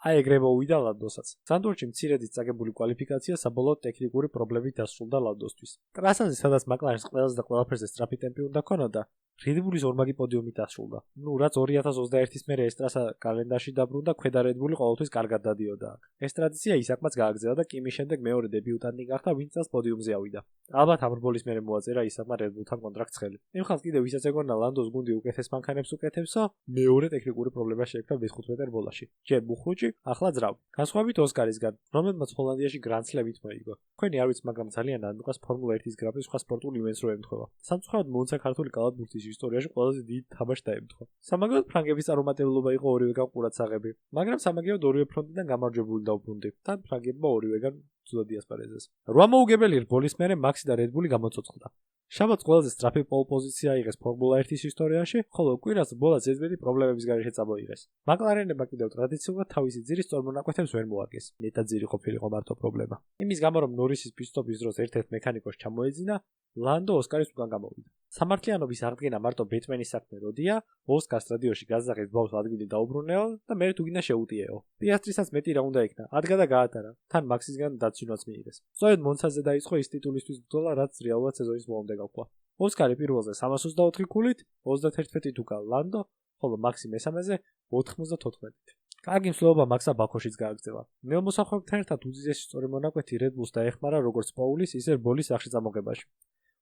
აი ეგრე მოვიდა ლანდოსაც. სანდორში მცირედით წაგებული კვალიფიკაცია საბოლოოდ ტექნიკური პრობლემით დასრულდა ლანდოსთვის. ტრასაზე, სადაც მაკლარენს ყველაზე და ყველაფერზე სწრაფი ტემპი უნდა ქონოდა, Red Bull-ის ორმაგი პოდიუმი დასრულდა. რაც 2021-ის მერე ეს ტრასა კალენდარში დაბრუნდა, ქვედა Red Bull-ი ყოველთვის კარგად დადიოდა აქ. ეს ტრადიცია ისაკმაც გააგრძელა და კიმის შემდეგ მეორე დებიუტანტი გახდა, ვინც წელს პოდიუმზე ავიდა. ალბათ ამ რბოლის მერე მოაწერა ისაკმა Red Bull-თან კონტრაქტს ხელი. იმ ხალხს კიდევ ვისაც ეგონა ლანდოს გუნდი უკეთეს მანქანებს უკეთებსო, მეორე ტექნიკური პრობლემა შეექმნა მე-15 რბოლაში. ჯერ მუხრუჭი, ახლა ძრავი. განსხვავებით ოსკარისგან, რომელმაც ჰოლანდიაში გრანდსლემით მოიგო. თქვენი არ ვიცით, მაგრამ ძალიან ადმყავს ფორმულა 1-ის გრაფის სხვა სპორტული ივენტს რო ემთხვევა. სამწუხაროდ მონცა ქართული კალათბურთის ისტორიაში ყველაზე დიდ თამაშს დაემთხვა. სამაგიეროდ ფრანგების წარუმატებლობა იყო ორივეგან ყურადსაღები, მაგრამ სამაგიეროდ ორივე ფრონტიდან გამარჯვებული დაუბრუნდი. თან ფრანგებმა ორივეგან ცუდად იასპარეზეს. 8 მოუგებელი რბოლის მერე მაქსი და Red Bull-ი გამოცოცხლდა. შაბათს ყველაზე სწრაფი პოლ პოზიცია აიღეს ფორმულა 1-ის ისტორიაში, ხოლო კვირას რბოლა ზედმეტი პრობლემების გარეშე წამოიღეს. მაკლარენებმა კიდევ ტრადიციულად თავისი ძირის სწორმონაკვეთებს ვერ მოაგეს. მეტად ძირი ყოფილიყო მარტო პრობლემა. იმის გამო რომ ნორისის პიტსტოპის დროს ერთ-ერთ მექანიკოს ჩამოეძინა, ლანდო ოსკარის უკან გამოვიდა. სამართლიანობის აღდგენა მარტო ბეტმენის საქმე როდია, ოსკარს რადიოში გაზაღეს ბავშვს ადგილი დაუბრუნეო და მე თუ გინდა შეუტიეო. პიასტრისაც მეტი რა უნდა იქნა, ადგა და გაატარა. თან მაქსისგან დაცინვაც მიიღეს. სწორედ მონცაზე დაიწყო ის ტიტულისთვის ბრძოლა, რაც რეალურად სეზონის ბოლომდე გავყვა. ოსკარი პირველზე 324 ქულით, 31 უკან ლანდო, ხოლო მაქსი მესამეზე 94-ით. კარგი მსვლელობა მაქსა ბაქოშიც გააგრძელა. ნეომოსახურებთან ერთად უძიძესი სწორი მონაკვეთი Red Bulls დაეხმარა როგორც პაულის, ისე ბოლის სახში წამოღებაში.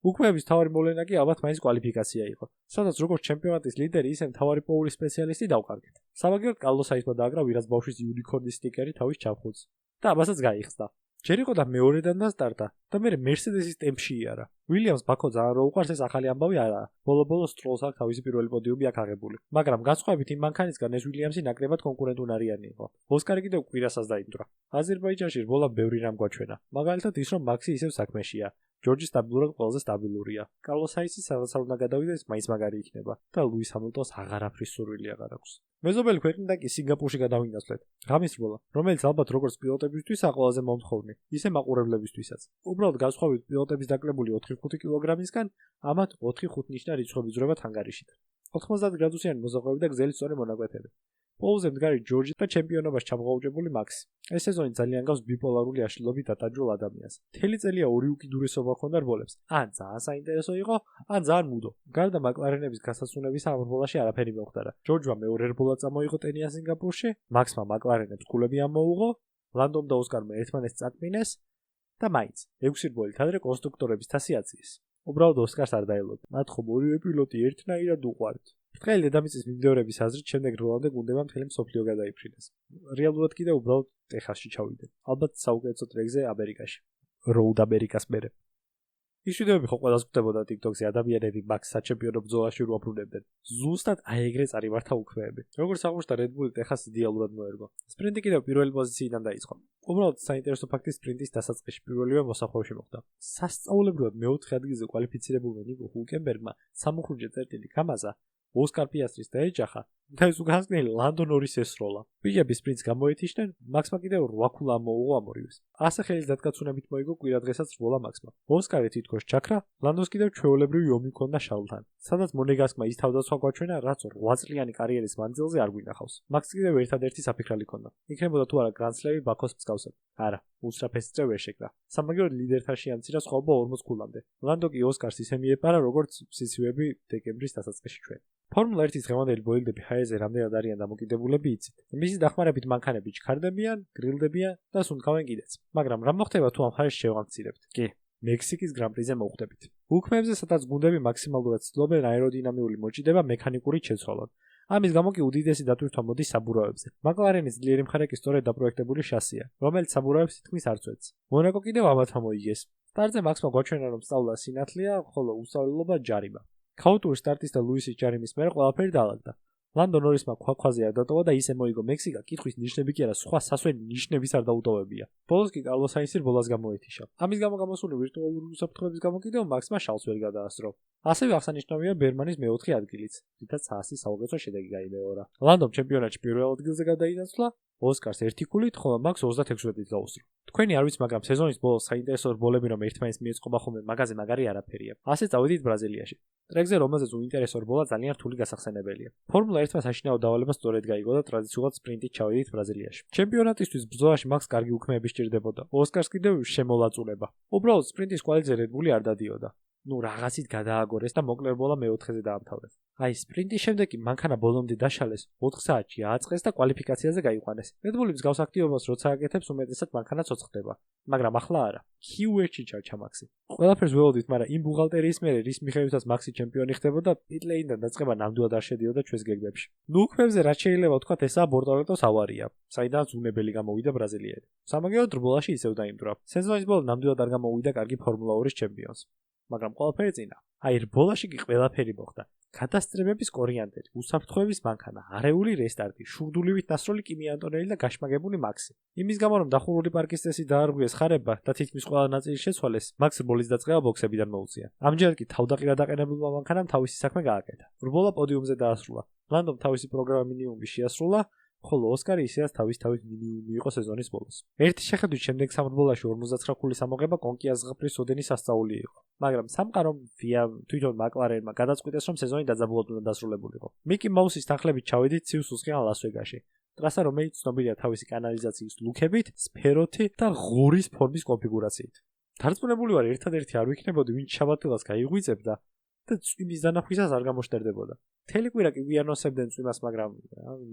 უქმეების თავარი მოვლენა კი ალბათ მაინც კვალიფიკაცია იყო, სადაც როგორც ჩემპიონატის ლიდერი, ისე მთავარი პაულის სპეციალისტი დავკარგეთ. სამაგიეროდ კარლოს საისმა დააგრა ვირაც ბავშვის იუნიკორნის სტიკერი თავის ჩაფხუძს და ამასაც გაიხსნა. ჯერ იყო და მეორედან დასტარდა და მე მერსედესის ტემპში იარა. ვილიამს ბაქო ძალიან რო უყვარს ეს ახალი ამბავი არაა. ბოლო-ბოლოს სტროლს აქვს თავისი პირველი პოდიუმი აქ აღებული. მაგრამ განსხვავებით იმ მანქანისგან ეს ვილიამსი ნაკლებად კონკურენტუნარიანი იყო. ოსკარი კიდევ კვირასაც დაიმძვრა. აზერბაიჯანში ბოლა ბევრი რამ გვაჩვენა. მაგალითად ის რომ მაქსი ისევ საქმეშია. ჯორჯი სტაბილურად ყველაზე სტაბილურია. კარლოს საინცის სადაც არ უნდა გადავიდეს, მაინც მაგარი იქნება და ლუის ჰამილტონს აღარაფრის სურვილი აღარ აქვს. მეზობელი ქვეყნიდან კი სინგაპურში გადავინაცვლეთ. ღამის რბოლა, რომელიც ალბათ როგორც პილოტებისთვისაა ყველაზე მომთხოვნი, ისე მაყურებლებისთვისაც. უბრალოდ განსხვავებით პილოტების დაკლებული 4-5 კილოგრამისგან, ამათ 4-5 ნიშნა რიცხვები ძრება თანგარიშით. 90 გრადუსიანი მოზაღვევი და გზელი სწორი მონაკვეთები. პოლზე მდგარი ჯორჯი და ჩემპიონობას ჩამოღაუჭებული მაქსი. ეს სეზონი ძალიან გავს ბიპოლარული აშლილობით დატაჯულ ადამიანს. მთელი წელია ორი უკიდურესობა ჰქონდა რბოლებს. ან ძალიან საინტერესო იყო, ან ძალიან მუდო. გარდა მაკლარენების გასასწრუნებისა ამ რბოლაში არაფერი მოხდარა. ჯორჯმა მეორე რბოლა წამოიღო ტენია სინგაპურში, მაქსმა მაკლარენებს ქულები ამოუღო, ლანდომ და ოსკარმა ერთმანეთს წაკმინეს და მაინც 6 რბოლით ადრე კონსტრუქტორების თასი აწიეს. უბრალოდ ოსკარს არ დაელოდა. მათ ხომ ორივე პილოტი ერთნაირად უყვართ. ბრტყელი დედამიწის მიმდევრების აზრით შემდეგ როლამდე გუნდებმა მთელი მსოფლიო გადაიფრინეს. რეალურად კიდევ უბრალოდ ტეხასში ჩავიდნენ. ალბათ საუკეთესო ტრეკზე ამერიკაში. როუდ ამერიკას მერე. ის ვიდეოები ხო ყველას გვხვდებოდა TikTok-ზე, ადამიანები მაქსს საჩემპიონო ბრძოლაში რო აფრუნებდნენ. ზუსტად აი ეგრე წარივართა უქმეები. როგორც აღნიშნა Red Bull ტეხასი იდეალურად მოერგო. სპრინტი კიდევ პირველი პოზიციიდან დაიწყო. უბრალოდ საინტერესო ფაქტი სპრინტის დასაწყისში პირველივე მოსახვევში მოხდა. სასწაულებრივად მეოთხე ადგილზე კვალიფიცირებულმა ნიკო ჰულკენბერგმა სამუხრუჭე წერტილი გამაზა. ოსკარ პიასტრის დაეჯახა და ეს უკანასკნელი ლანდო ნორის ესროლა. პიჯების პრინც გამოეთიშნენ, მაქსმა კიდევ 8 ქულა მოუღო ამ ორივეს. ასე ხელის დატკაცუნებით მოიგო კვირადღესაც რბოლა მაქსმა. ოსკარი თითქოს ჩაქრა, ლანდოს კიდევ ჩვეულებრივი ომი ჰქონდა შალთან. სადაც მონეგასკმა ის თავდაცვა გვაჩვენა, რაც 8 წლიანი კარიერის მანძილზე არ გვინახავს. მაქსს კიდევ ერთადერთი საფიქრალი ჰქონდა. იქნებოდა თუ არა გრანდსლემი ბაქოს მსგავსად. არა, უსწრაფესი წრე ვერ შეკრა. სამაგიეროდ ლიდერთან შეამცირა სხვაობა 40 ქულამდე. ლანდო კი ოსკარს ისე მიეპარა, როგორც სიცივები დეკემბრის დასაწყისში ჩვენ. ფორმულა 1-ის დღევანდელი ბოილდები ჰაერზე რამდენად არიან დამოკიდებულები იცით. მისი დახმარებით მანქანები ჩქარდებიან, გრილდებიან და სუნთქავენ კიდეც. მაგრამ რა მოხდება თუ ამ ხარისს შევამცირებთ? კი, მექსიკის გრან-პრიზე მოხვდებით. უქმეებზე სადაც გუნდები მაქსიმალურად ცდილობენ აეროდინამიური მოჭიდება მექანიკურით შეცვალონ. ამის გამო კი უდიდესი დატვირთვა მოდის საბურავებზე. მაკლარენის ძლიერი მხარე კი სწორედ დაპროექტებული შასია, რომელიც საბურავებს თითქმის არ წვეთს. მონაკო კიდევ ამათ მოიგეს. სტარტზე მაქსმა გვაჩვენა, რომ სწავლა სინათლეა, ხოლო უსწავლელობა ჯარიმა. ქაოტური სტარტის და ლუისის ჯარიმის მერე ყველაფერი დაალაგდა. ლანდო ნორისმა ქვაქვაზე არ დატოვა და ისე მოიგო მექსიკა, კითხვის ნიშნები კი არა, სხვა სასვენ ნიშნების არ დაუტოვებია. ბოლოს კი კარლოს საინცი რბოლას გამოეთიშა. ამის გამო გამოსული ვირტუალური უსაფრთხოების გამო კიდევ მაქსმა შალს ვერ გადაასწრო. ასევე აღსანიშნავია ბერმანის მეოთხე ადგილიც, რითაც საასის საუკეთესო შედეგი გაიმეორა. ლანდომ ჩემპიონატში პირველ ადგილზე გადაინაცვლა, ოსკარს 1 ქულით, ხოლო მაქს 36-ით გაუსწრო. თქვენი არ ვიცი, მაგრამ სეზონის ბოლოს საინტერესო რბოლები რომ ერთმანეთს მიეწყობა ხოლმე მაგაზე მაგარი არაფერია. ასე წავედით ბრაზილიაში. ტრეკზე რომელზეც უინტერესო რბოლა ძალიან რთული გასახსენებელია. ფორმულა 1-მა საშინაო დავალება სწორედ გაიგო და ტრადიციულად სპრინტით ჩავედით ბრაზილიაში. ჩემპიონატისთვის ბრძოლაში მაქს კარგი უქმეები სჭირდებოდა. ოსკარს კიდევ შემოლაწუნება. უბრალოდ სპრინტის კვალიზე Red Bull არ დადიოდა. ნუ რაღაცით გადააგორეს და მოკლე რბოლა მეოთხეზე დაამთავრეს. აი სპრინტის შემდეგ კი მანქანა ბოლომდე დაშალეს, 4 საათში ააწყეს და კვალიფიკაციაზე გაიყვანეს. Red Bull-ის გავს აქტივობას როცა აკეთებს, უმეტესად მანქანა ცოცხლდება, მაგრამ ახლა არა. Q1-ში ჩარჩა მაქსი. ყველაფერს ველოდით, მაგრამ იმ ბუღალტერიის მერე რის მიხედვითაც მაქსი ჩემპიონი ხდებოდა, პიტლეინიდან დაწყება ნამდვილად არ შედიოდა ჩვენს გეგმებში. ნუ უქმებზე რაც შეიძლება ვთქვათ, ესაა ბორტოლეტოს ავარია, საიდანაც უნებელი გამოვიდა ბრაზილიელი. სამაგიეროდ რბოლაში ისევ დაიმძვრა. სეზონის ბოლოს ნამდვილად არ გამოვიდა კარგი ფორმულა 2-ის ჩემპიონს. მაგრამ ყველაფერი წინა. აი რბოლაში კი ყველაფერი მოხდა. კატასტროფების კორიანდერი, უსაფრთხოების მანქანა, არეული რესტარტი, შურდულივით დასროლი კიმი ანტონელი და გაშმაგებული მაქსი. იმის გამო რომ დახურული პარკის წესი დაარღვიეს ხარება და თითქმის ყველა ნაწილი შეცვალეს, მაქს რბოლის დაწყება ბოქსებიდან მოუწია. ამჯერად კი თავდაყირა დაყენებულმა მანქანამ თავისი საქმე გააკეთა. რბოლა პოდიუმზე დაასრულა. ლანდომ თავისი პროგრამა მინიმუმში შეასრულა, ხოლო ოსკარი ისედაც თავის მინიმუმი იყო სეზონის ბოლოს. ერთი შეხედვით შემდეგ სამრბოლაში 59 ქულის ამოღება კონკიას ზღაპრის ოდენის სასწაული იყო, მაგრამ სამყარომ თვითონ მაკლარენმა გადაწყვიტეს, რომ სეზონი დაძაბულად უნდა დასრულებულიყო. მიკი მაუსის თანხლებით ჩავედით ცივს უსხიან ლას-ვეგასში. ტრასა, რომელიც ცნობილია თავისი კანალიზაციის ლუქებით, სფეროთი და ღორის ფორმის კონფიგურაციით. დარწმუნებული ვარ, ერთადერთი არ ვიქნებოდი, ვინც შაბათილას გაიღვიძებდა და წვიმის დანახვისას არ გამოშტერდებოდა. მთელი კვირა კი ვიანოსებდნენ წვიმას, მაგრამ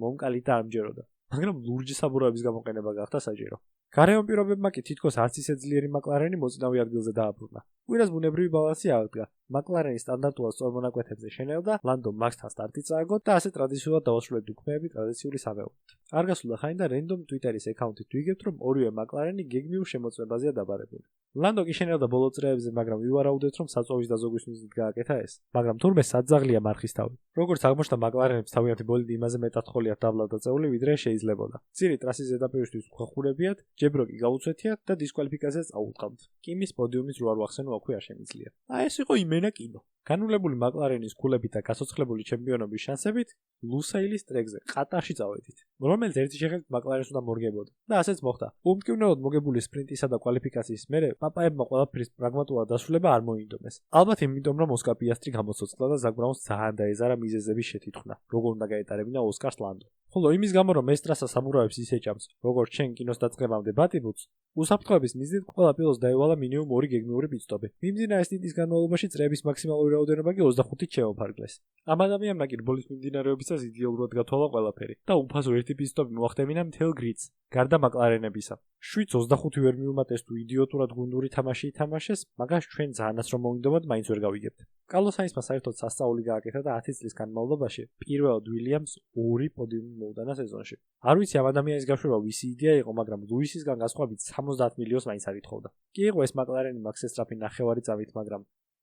მომკალით არ ამჯეროდა. მაგრამ ლურჯი საბურავების გამოყენება გახდა საჭირო. გარემო პირობებმა კი თითქოს არც ისე ძლიერი მაკლარენი მოწინავე ადგილზე დააბრუნა. კვირას ბუნებრივი ბალანსი აღდგა. მაკლარენი სტანდარტულად სწორ მონაკვეთებზე შენელდა, ლანდო მაქსთან სტარტი წააგო და ასე ტრადიციულად დაასრულებდა უქმეები ტრადიციული სამეურნეობით. არ გასულა ხანი და რენდომ ტვიტერის აკაუნტით ვიგებთ, რომ ორივე მაკლარენი გეგმიურ შემოწმებაზეა დაბარებული. ლანდო კი შენელდა ბოლო წრეებზე, მაგრამ ვივარაუდეთ, რომ საწვავის დაზოგვის მიზნით გააკეთა ეს. მაგრამ თურმე საძაღლია მარხის თავი. როგორც აღმოჩნდა, მაკლარენებს თავიანთი ბოლიდი იმაზე მეტად ხოლია დაბლა დაწეული, ვიდრე შეიძლებოდა. მცირე ტრასის ზედაპირისთვის უხახურებიათ, ჯებრო კი გაუცვეთიათ და დისკვალიფიკაციას წაუწყამთ. კიმის პოდიუმის რო არ ვახსენო, აქვე არ შემიძლია. ეს იყო იმენა კინო. განულებული მაკლარენის ქულებით და გასოცხლებული ჩემპიონობის შანსებით ლუსაილის ტრეკზე ყატარში წავედით, რომელიც ერთი შეხედვით მაკლარენს უნდა მორგებოდა. და ასეც მოხდა. უმკვნელოდ მოგებული სპრინტისა და კვალიფიკაციის მერე პაპაებმა ყველაფრის პრაგმატულად დასრულება არ მოინდომეს. ალბათ იმიტომ, რომ ოსკარ პიასტრი გამოცოცხლა და ზაკ ბრაუნს ძალიან დაეზარა მიზეზების შეთითხნა, როგორ უნდა გაეტარებინა ოსკარს ლანდო. ხოლო იმის გამო, რომ ეს ტრასა საბურავებს ისე ჭამს, როგორც ჩვენ კინოს დაწყებამდე ბატიბუts, უსაფრთხოების მიზნით ყველა პილოტს დაევალა მინიმუმ 2 გეგმიური პიტსტოპი. მიმდინარე სტინტის განმავლობაში წრეების მაქსიმალური რაოდენობა კი 25-ით შემოფარგლეს. ამ ადამიანმა კი რბოლის მიმდინარეობისას იდეალურად გათვალა ყველაფერი და უფასო ერთი პიტსტოპი მოახდენინა მთელ გრიდს, გარდა მაკლარენებისა. 7-25 ვერ მიუმატეს თუ იდიოტურად გუნდური თამაში ითამაშეს, მაგას ჩვენ ძალიანაც რომ მოვინდომოთ, მაინც ვერ გავიგებთ. კარლოს საინცმა საერთოდ სასწაული გააკეთა და 10 წლის განმავლობაში პირველად უილიამს 2 პოდიუმი მოუტანა სეზონში. არ ვიცი ამ ადამიანის გაშვება ვისი იდეა იყო, მაგრამ ლუისისგან განსხვავებით 70 მილიონს მაინც არ ითხოვდა. კი იყო ეს მაკლარენი მაქსესტრაფი ნახევარი წამით, მაგრამ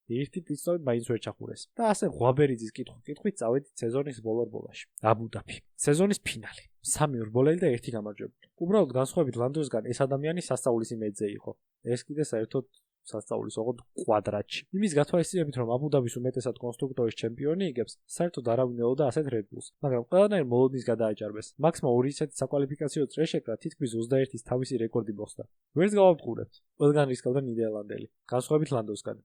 ერთი პიტსტოპი მაინც ვერ ჩახურეს. და ასე ღვაბერიძის კითხვით წავედით სეზონის ბოლო-ბოლოში. აბუ-დაბი. სეზონის ფინალი. 3 ორბოლელი და 1 გამარჯვებული. უბრალოდ განსხვავებით ლანდოსგან ეს ადამიანი სასწაულის იმედზე იყო. ეს კიდე საერთოდ სასწაულის ოღონდ კვადრატში. იმის გათვალისწინებით, რომ აბუ-დაბის უმეტესად კონსტრუქტორის ჩემპიონი იგებს, საერთოდ არავინ ელოდა ასეთ Red Bulls. მაგრამ ყველანაირ მოლოდინს გადააჭარბეს. მაქსმა 2 ისეთი საკვალიფიკაციო წრე შეკრა, თითქმის 21-ის თავისი რეკორდი მოხდა. ვერც გავავტყურებთ. ყველგან რისკავდა ნიდერლანდელი, განსხვავებით ლანდოსგან,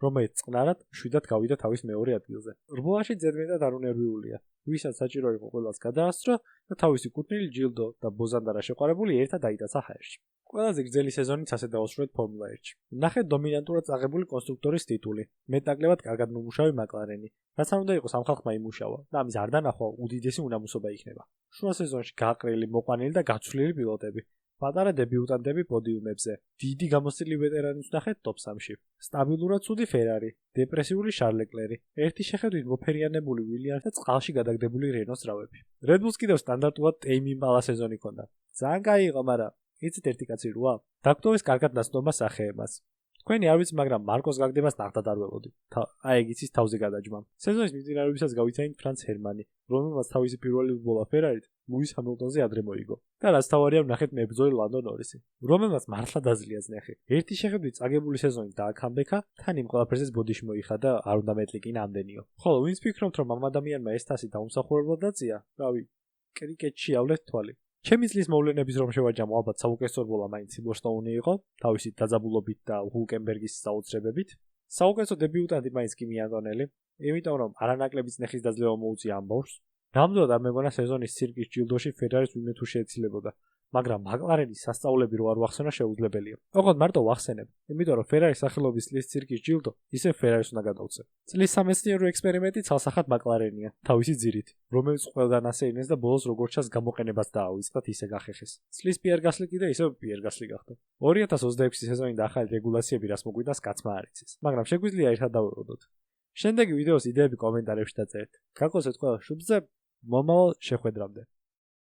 რომელიც წყნარად 7-ად გავიდა თავის მეორე ადგილზე. რბოლაში ზედმეტად არ უნერვიულია. ვისაც საჭირო იყო ყველას გადაასწრო და თავისი კუთვნილი ჯილდო და ბოზანდარა შეყვარებული ერთად აიტაცა ჰაერში. ყველაზე გრძელი სეზონიც ასე დაუსრულეთ ფორმულა 1-ში. ნახეთ დომინანტურად წაღებული კონსტრუქტორის ტიტული, მეტნაკლებად კარგად მომუშავე მაკლარენი, რაც არ უნდა იყოს ამ ხალხმა იმუშავა და ამის არ დანახვა უდიდესი უნამუსობა იქნება. შუა სეზონში გააყრილი, მოყვანილი და გაცვლილი პილოტები, პატარა დებიუტანტები პოდიუმებზე, დიდი გამოცდილი ვეტერანიც ნახეთ ტოპ 3-ში. სტაბილურად ცუდი ფერარი, დეპრესიული შარლ ლეკლერი, ერთი შეხედვით მოფერიანებული ვილიამს და წყალში გადაგდებული რენოს რავები. Red Bulls კიდევ სტანდარტულად ტეიმ იმპალა სეზონი ჰქონდა. ძალიან კაი იყო, მაგრამ იცით ერთი კაცი როა? დაგტოვეს კარგად ნაცნობა სახეებას. თქვენი არ ვიცი, მაგრამ მარკოს გაგდებას ნახტად არ ველოდი. აი ეგ იცის თავზე გადაჯმა. სეზონის მიმდინარეობისას გავიცანით ფრანც ჰერმანი, რომელმაც თავისი პირველი ბოლა ფერარით ლუის ჰამილტონზე ადრე მოიგო. და რაც თავარია ვნახეთ მებრძოლი ლანდო ნორისი, რომელმაც მართლა დაძლია ზნეხი. ერთი შეხედვით წაგებული სეზონით დააკამბექა, თან იმ ყველაფერზეც ბოდიში მოიხადა, არ უნდა მეტლი კი ნამდენიო. ხოლო ვინც ფიქრობთ, რომ ამ ადამიანმა ეს თასი დაუმსახურებლად დაწია, რავი, კრიკეტშიავლეთ თვალი. ჩემი წლის მოვლენების რომ შევაჯამო, ალბათ საუკეთესო რბოლა მაინც სილვერსტოუნი იყო, თავისი დაძაბულობით და ჰულკენბერგის საოცრებებით. საუკეთესო დებიუტანტი მაინც კიმი ანტონელი, იმიტომ რომ არანაკლები წნეხის დაძლევა მოუწია ამბავს. ნამდვილად არ მეგონა სეზონის ცირკის ჯილდოში ფერარის ვინმე თუ შეეცილებოდა, მაგრამ მაკლარენის სასწაულები რო არ ვახსენა შეუძლებელია. ოღონდ მარტო ვახსენებ, იმიტომ რომ ფერარის სახელობის წლის ცირკის ჯილდო ისე ფერარის უნდა გადავწე. წლის სამეცნიერო ექსპერიმენტი ცალსახად მაკლარენია, თავისი ძირით, რომელიც ყველგან ასეინეს და ბოლოს როგორც ჩანს გამოყენებაც დაავიწყდათ ისე გახეხეს. წლის პიერ გასლი კიდე ისე პიერ გასლი გახდა. 2026 სეზონიდან ახალი რეგულაციები რას მოგვიდას კაცმა არ იცის, მაგრამ შეგვიძლია ერთად დავეყოდოთ. შემდეგი ვიდეოს იდეები კომენტარებში დაწერთ. გაგოსეთ ყველა შუბზე მომავალ შეხვედრამდე.